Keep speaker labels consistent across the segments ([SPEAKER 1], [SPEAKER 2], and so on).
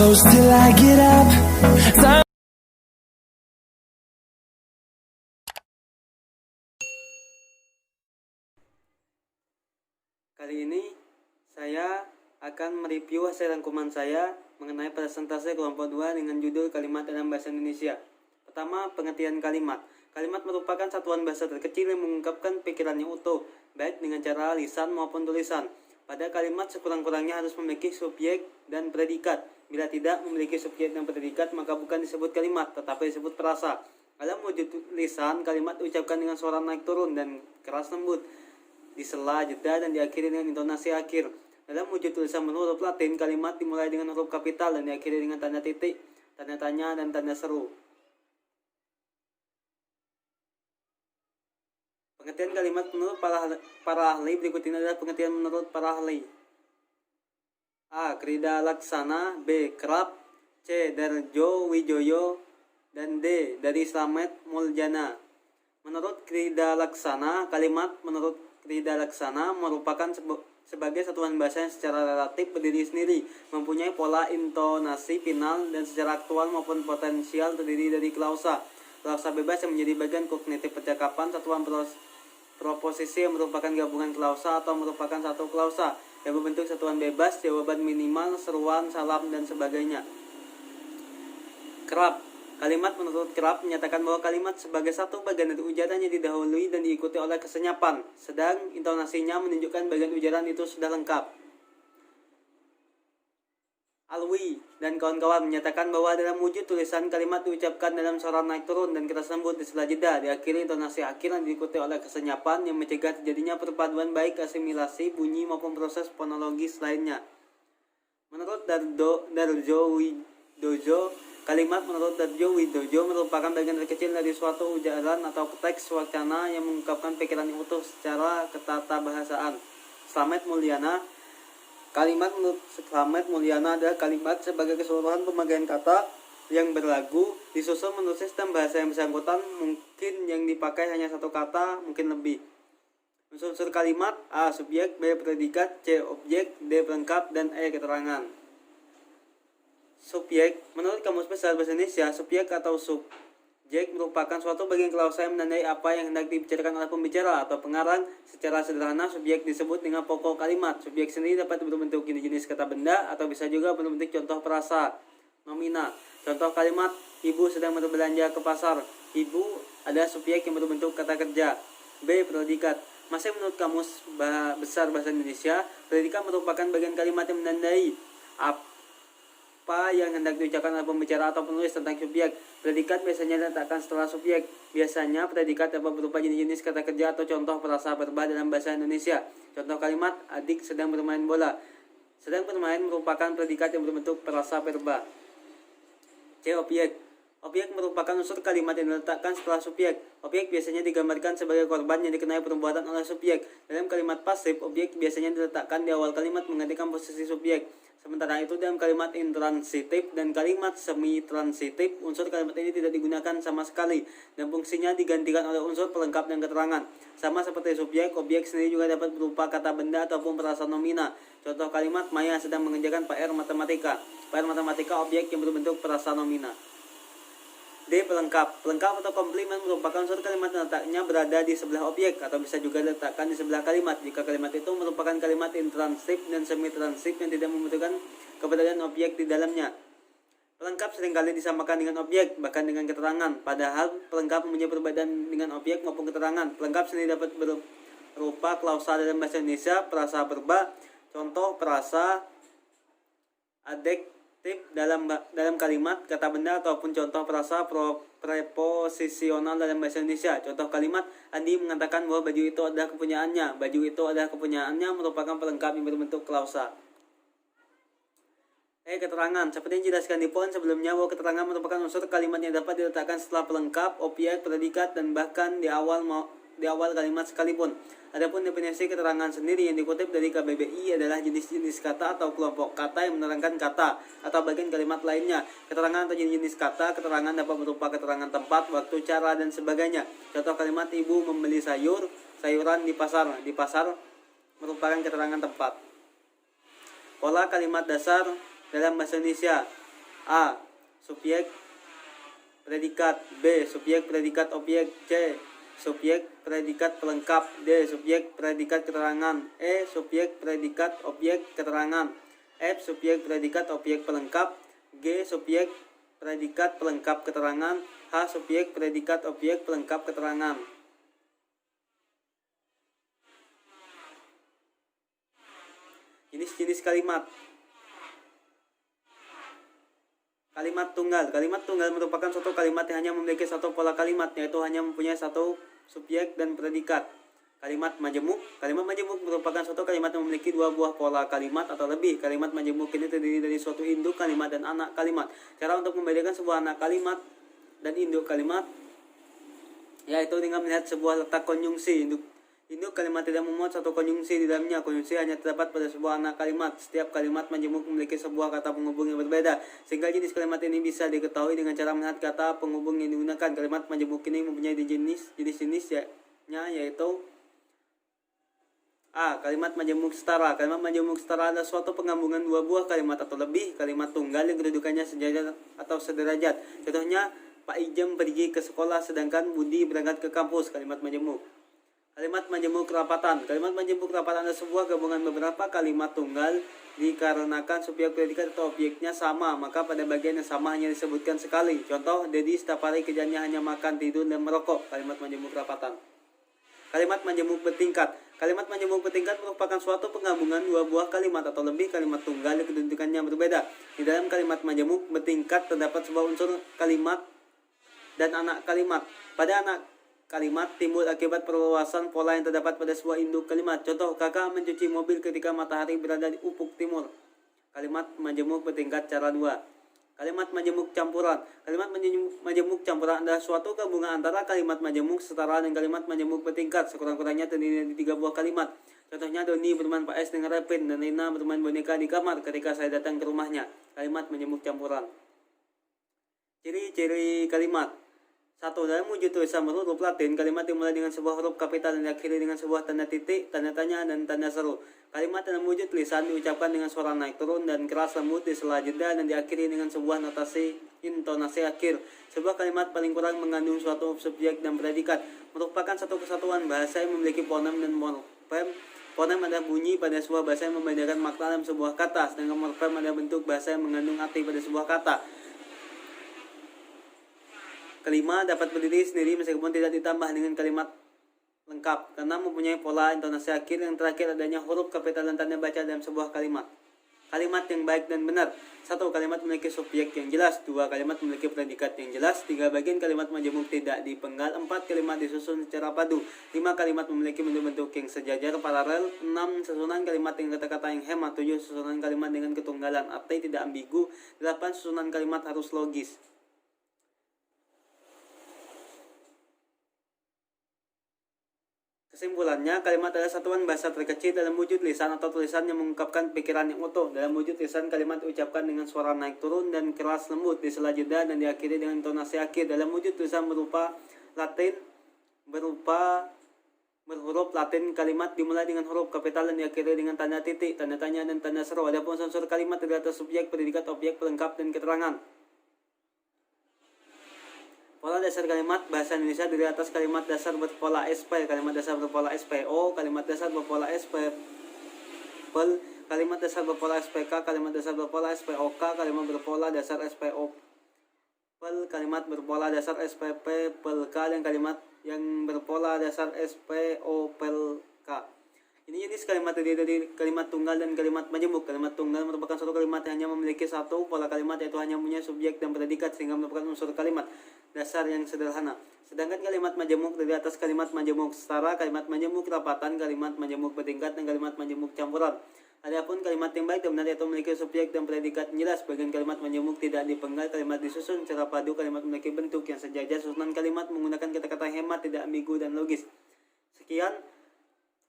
[SPEAKER 1] close till I get up.
[SPEAKER 2] Kali ini saya akan mereview hasil rangkuman saya mengenai presentasi kelompok 2 dengan judul kalimat dalam bahasa Indonesia. Pertama, pengertian kalimat. Kalimat merupakan satuan bahasa terkecil yang mengungkapkan pikirannya utuh, baik dengan cara lisan maupun tulisan. Pada kalimat sekurang-kurangnya harus memiliki subjek dan predikat. Bila tidak memiliki subjek dan predikat, maka bukan disebut kalimat, tetapi disebut frasa. Dalam wujud lisan, kalimat diucapkan dengan suara naik turun dan keras lembut, disela jeda dan diakhiri dengan intonasi akhir. Dalam wujud tulisan berhuruf Latin, kalimat dimulai dengan huruf kapital dan diakhiri dengan tanda titik, tanda tanya, dan tanda seru. Pengertian kalimat menurut para ahli berikut ini adalah pengertian menurut para ahli. A. Krida Laksana. B. Kerap. C. Darjo Wijoyo. Dan D. Dari Slamet Muljana. Menurut Krida Laksana, kalimat menurut Krida Laksana merupakan sebagai satuan bahasa yang secara relatif berdiri sendiri, mempunyai pola intonasi final dan secara aktual maupun potensial terdiri dari klausa. Klausa bebas yang menjadi bagian kognitif percakapan, satuan proposisi yang merupakan gabungan klausa atau merupakan satu klausa yang berbentuk satuan bebas, jawaban minimal, seruan, salam, dan sebagainya. Kerap. Kalimat menurut Kerap menyatakan bahwa kalimat sebagai satu bagian dari ujaran yang didahului dan diikuti oleh kesenyapan, sedang intonasinya menunjukkan bagian ujaran itu sudah lengkap. Alwi dan kawan-kawan menyatakan bahwa dalam wujud tulisan kalimat diucapkan dalam suara naik turun dan keras lembut disela jeda, diakhiri intonasi akhir yang diikuti oleh kesenyapan yang mencegah terjadinya perpaduan baik asimilasi bunyi maupun proses fonologis lainnya. Menurut Darjo Widojo, kalimat menurut Darjo Widojo merupakan bagian terkecil dari suatu ujaran atau teks wacana yang mengungkapkan pikiran yang utuh secara ketatabahasaan. Slamet Muljana. Kalimat menurut Slamet Muljana adalah kalimat sebagai keseluruhan pemakaian kata yang berlagu, disusun menurut sistem bahasa yang bersangkutan, mungkin yang dipakai hanya satu kata, mungkin lebih. Unsur kalimat: A. Subjek, B. Predikat, C. Objek, D. Pelengkap, dan E. Keterangan. Subjek. Menurut Kamus Besar Bahasa Indonesia, subjek atau subjek merupakan suatu bagian klausa yang menandai apa yang hendak dibicarakan oleh pembicara atau pengarang. Secara sederhana, subjek disebut dengan pokok kalimat. Subjek sendiri dapat berbentuk jenis kata benda atau bisa juga berbentuk contoh frasa, nomina. Contoh kalimat: ibu sedang berbelanja ke pasar. Ibu adalah subjek yang berbentuk kata kerja. B. Predikat. Masih menurut Kamus Besar Bahasa Indonesia, predikat merupakan bagian kalimat yang menandai apa yang hendak diucapkan oleh pembicara atau penulis tentang subjek. Predikat biasanya diletakkan setelah subjek. Biasanya predikat dapat berupa jenis-jenis kata kerja atau contoh frasa verba dalam bahasa Indonesia. Contoh kalimat: adik sedang bermain bola. Sedang bermain merupakan predikat yang berbentuk frasa verba. C. Objek. Objek merupakan unsur kalimat yang diletakkan setelah subjek. Objek biasanya digambarkan sebagai korban yang dikenai perbuatan oleh subjek. Dalam kalimat pasif, objek biasanya diletakkan di awal kalimat menggantikan posisi subjek. Sementara itu dalam kalimat intransitif dan kalimat semi-transitif, unsur kalimat ini tidak digunakan sama sekali dan fungsinya digantikan oleh unsur pelengkap dan keterangan. Sama seperti subjek, objek sendiri juga dapat berupa kata benda ataupun frasa nomina. Contoh kalimat: Maya sedang mengerjakan PR matematika. PR matematika objek yang berbentuk frasa nomina. D. Pelengkap. Pelengkap atau komplement merupakan unsur kalimat yang letaknya berada di sebelah objek atau bisa juga diletakkan di sebelah kalimat jika kalimat itu merupakan kalimat intransif dan semi-transif yang tidak membutuhkan keberadaan objek di dalamnya. Pelengkap seringkali disamakan dengan objek, bahkan dengan keterangan, padahal pelengkap mempunyai perbedaan dengan objek maupun keterangan. Pelengkap sendiri dapat berupa klausa dalam bahasa Indonesia, frasa verba, contoh frasa, adjektif dalam kalimat, kata benda, ataupun contoh frasa preposisional dalam bahasa Indonesia. Contoh kalimat: Andi mengatakan bahwa baju itu adalah kepunyaannya. Baju itu adalah kepunyaannya merupakan pelengkap yang berbentuk klausa. Keterangan. Seperti yang dijelaskan di poin sebelumnya, bahwa keterangan merupakan unsur kalimat yang dapat diletakkan setelah pelengkap, objek, predikat, dan bahkan di awal kalimat sekalipun. Adapun definisi keterangan sendiri yang dikutip dari KBBI adalah jenis-jenis kata atau kelompok kata yang menerangkan kata atau bagian kalimat lainnya. Keterangan atau jenis kata keterangan dapat berupa keterangan tempat, waktu, cara, dan sebagainya. Contoh kalimat: ibu membeli sayuran di pasar. Di pasar merupakan keterangan tempat. Pola kalimat dasar dalam bahasa Indonesia. A. Subjek predikat. B. Subjek predikat objek. C. Subjek predikat pelengkap. D. Subjek predikat keterangan. E. Subjek predikat objek keterangan. F. Subjek predikat objek pelengkap. G. Subjek predikat pelengkap keterangan. H. Subjek predikat objek pelengkap keterangan. Jenis-jenis kalimat. Kalimat tunggal. Kalimat tunggal merupakan suatu kalimat yang hanya memiliki satu pola kalimat, yaitu hanya mempunyai satu subjek dan predikat. Kalimat majemuk. Kalimat majemuk merupakan suatu kalimat yang memiliki dua buah pola kalimat atau lebih. Kalimat majemuk ini terdiri dari suatu induk kalimat dan anak kalimat. Cara untuk membedakan sebuah anak kalimat dan induk kalimat yaitu dengan melihat sebuah letak konjungsi. Induk kalimat tidak memuat satu konjungsi di dalamnya. Konjungsi hanya terdapat pada sebuah anak kalimat. Setiap kalimat majemuk memiliki sebuah kata penghubung yang berbeda, sehingga jenis kalimat ini bisa diketahui dengan cara melihat kata penghubung yang digunakan. Kalimat majemuk ini mempunyai jenis-jenisnya yaitu A. Kalimat majemuk setara. Kalimat majemuk setara adalah suatu penggabungan dua buah kalimat atau lebih. Kalimat tunggal yang kedudukannya sejajar atau sederajat. Contohnya, Pak Ijem pergi ke sekolah sedangkan Budi berangkat ke kampus. Kalimat majemuk. Kalimat majemuk kerapatan. Kalimat majemuk kerapatan adalah sebuah gabungan beberapa kalimat tunggal dikarenakan subjek predikat atau objeknya sama, maka pada bagian yang sama hanya disebutkan sekali. Contoh, Dedi setiap hari kerjanya hanya makan, tidur, dan merokok. Kalimat majemuk kerapatan. Kalimat majemuk bertingkat. Kalimat majemuk bertingkat merupakan suatu penggabungan dua buah kalimat atau lebih kalimat tunggal yang kedudukannya berbeda. Di dalam kalimat majemuk bertingkat terdapat sebuah unsur kalimat dan anak kalimat. Pada anak kalimat timbul akibat perluasan pola yang terdapat pada sebuah induk kalimat. Contoh, kakak mencuci mobil ketika matahari berada di ufuk timur. Kalimat majemuk bertingkat cara 2. Kalimat majemuk campuran. Kalimat majemuk campuran adalah suatu gabungan antara kalimat majemuk setara dan kalimat majemuk bertingkat. Sekurang-kurangnya terdiri dari 3 buah kalimat. Contohnya, Doni bermain PS dengan Repin dan Nina bermain boneka di kamar ketika saya datang ke rumahnya. Kalimat majemuk campuran. Ciri-ciri kalimat. 1. Dalam wujud tulisan berhuruf Latin, kalimat dimulai dengan sebuah huruf kapital dan diakhiri dengan sebuah tanda titik, tanda tanya, dan tanda seru. Kalimat dalam wujud tulisan diucapkan dengan suara naik turun dan keras lembut di sela jeda dan diakhiri dengan sebuah notasi intonasi akhir. Sebuah kalimat paling kurang mengandung suatu subjek dan predikat. Merupakan satu kesatuan bahasa yang memiliki fonem dan morfem. Fonem adalah bunyi pada sebuah bahasa yang membedakan makna dalam sebuah kata, sedangkan morfem adalah bentuk bahasa yang mengandung arti pada sebuah kata. Kelima, dapat berdiri sendiri meskipun tidak ditambah dengan kalimat lengkap, karena mempunyai pola intonasi akhir. Yang terakhir adanya huruf kapital dan tanda baca dalam sebuah kalimat. Kalimat yang baik dan benar. 1. Kalimat memiliki subjek yang jelas. 2. Kalimat memiliki predikat yang jelas. 3. Bagian kalimat majemuk tidak dipenggal. 4. Kalimat disusun secara padu. 5. Kalimat memiliki bentuk-bentuk yang sejajar paralel. 6. Susunan kalimat dengan kata-kata yang hemat. 7. Susunan kalimat dengan ketunggalan, arti tidak ambigu. 8. Susunan kalimat harus logis. Kesimpulannya, kalimat adalah satuan bahasa terkecil dalam wujud lisan atau tulisan yang mengungkapkan pikiran yang utuh. Dalam wujud lisan, kalimat diucapkan dengan suara naik turun dan keras lembut di sela jeda dan diakhiri dengan intonasi akhir. Dalam wujud tulisan berhuruf Latin, kalimat dimulai dengan huruf kapital dan diakhiri dengan tanda titik, tanda tanya, dan tanda seru. Adapun unsur kalimat terdiri atas subjek, predikat, objek, pelengkap, dan keterangan. Pola dasar kalimat bahasa Indonesia terdiri atas kalimat dasar berpola SP, kalimat dasar berpola SPO, kalimat dasar berpola SPPL, kalimat dasar berpola SPK, kalimat dasar berpola SPOK, kalimat berpola dasar SPOPL, kalimat berpola dasar SPPPLK, dan kalimat yang berpola dasar SPOPLK. Ini jenis kalimat terdiri dari kalimat tunggal dan kalimat majemuk. Kalimat tunggal merupakan suatu kalimat yang hanya memiliki satu pola kalimat, yaitu hanya punya subjek dan predikat, sehingga merupakan unsur kalimat dasar yang sederhana. Sedangkan kalimat majemuk terdiri atas kalimat majemuk setara, kalimat majemuk kerapatan, kalimat majemuk bertingkat, dan kalimat majemuk campuran. Adapun kalimat yang baik dan benar yaitu memiliki subjek dan predikat yang jelas. Bagian kalimat majemuk tidak dipenggal, kalimat disusun secara padu, kalimat memiliki bentuk yang sejajar, susunan kalimat menggunakan kata-kata hemat, tidak ambigu dan logis. Sekian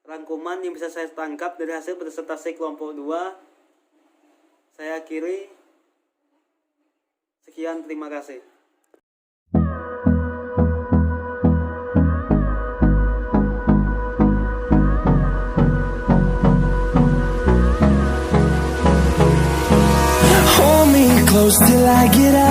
[SPEAKER 2] rangkuman yang bisa saya tangkap dari hasil presentasi kelompok 2. Saya akhiri. Sekian, terima kasih.
[SPEAKER 1] Hold me close till I get up.